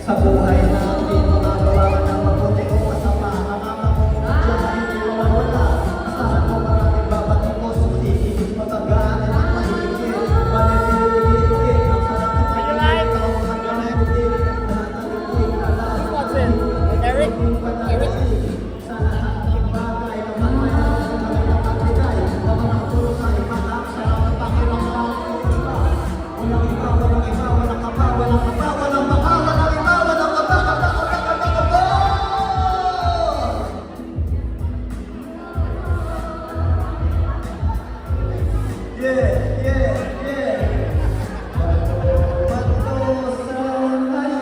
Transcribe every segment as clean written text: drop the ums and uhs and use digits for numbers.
sa buhay natin. Magagawa ka ng mabuti o masama. Ang ama mo, Diyos na hindi mawawala. Asahan mo maraming babati mo. Susisigit magagaan at mahigit. Manitiligit. Ang sarap ng pagkakas. Ikaw ang magkalimit. Lahat ng liquid na lahat. Eric? Eric? Sa lahat ng bagay na matayan sa kanilang pagbigay. Na mga tulong sa ipanak sa mga Panginoon na walang iba, walang iba, walang kapa, walang kapa, walang baka, walang iba, walang kapa, kapa, kapa, kapa, kapa. Yeah, yeah, yeah. Bato sa nahihiran.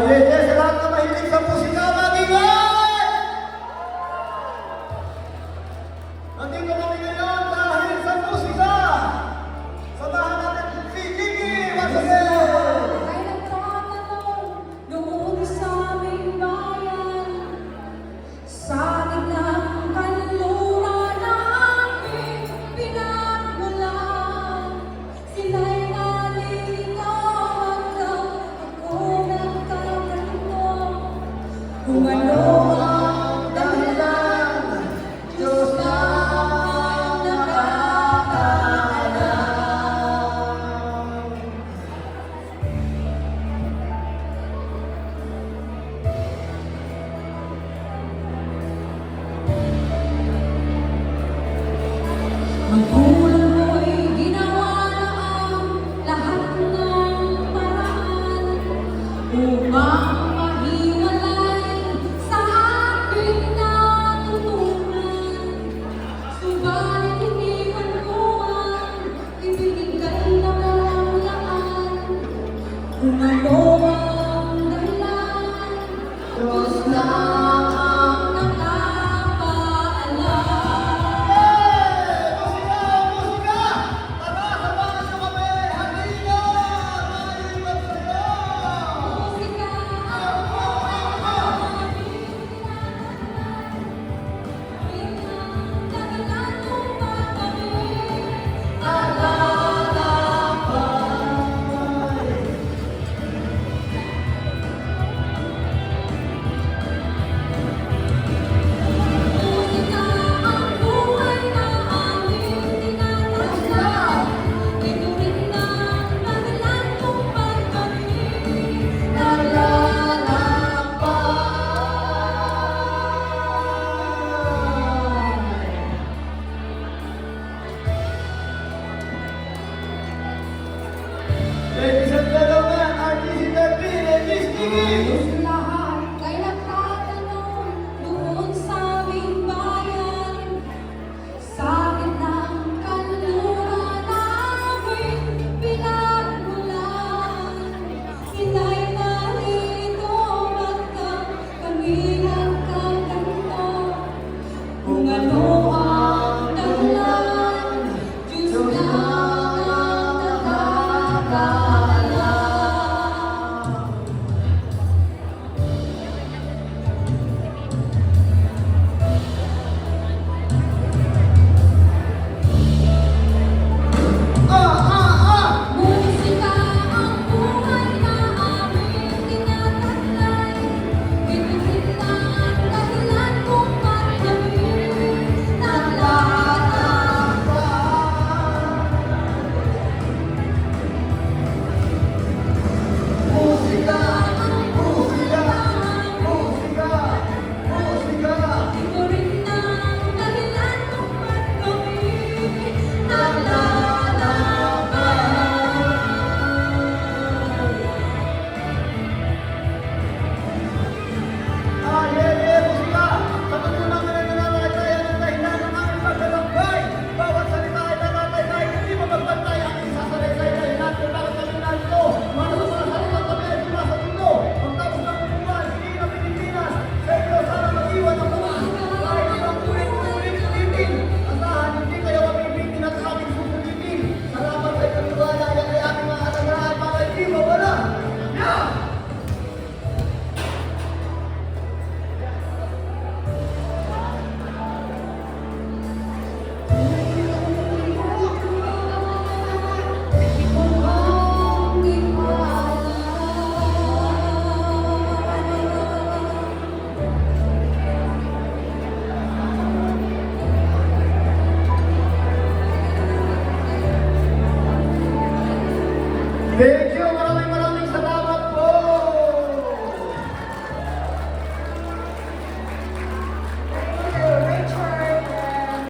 Yes, sa lahat na mahilig sa musika, magingay! Nandito kami ngayon dahil sa musika. Samahan natin si Kiki once again! Ay nagtatanong doon sa aming bayan, sa gitnang kanluran na aming pinagmulan. Sila'y nalilito hanggang ako nagkaganto. Kung ano ang dahilan, Diyos na ang nakakaalam. Magulang mo'y ginawa na ang lahat ng paraan upang mahiwalay sa aking natutunan. Subalit hindi man ko ang ibinigay na kalayaan. Kung ano ang dahilan, Diyos na ang nakakaalam. Musika! Tara, samahan niyo kami! Halina! Malipat sa'yo! Musika ang dahilan kung bakit kami musika ang buhay na aming tinatahak. Ito rin ang dahilan kung bakit kami Ladies and gentlemen, Artist Pin and Miss Kiki! lahat ay nagtatanong doon sa aming bayan, sa gitnang kanluran naming pinagmulan. Sila'y narito hanggang kami nagkaganto. Kung ano ang dahilan, Diyos lang ang nakakaalam. Thank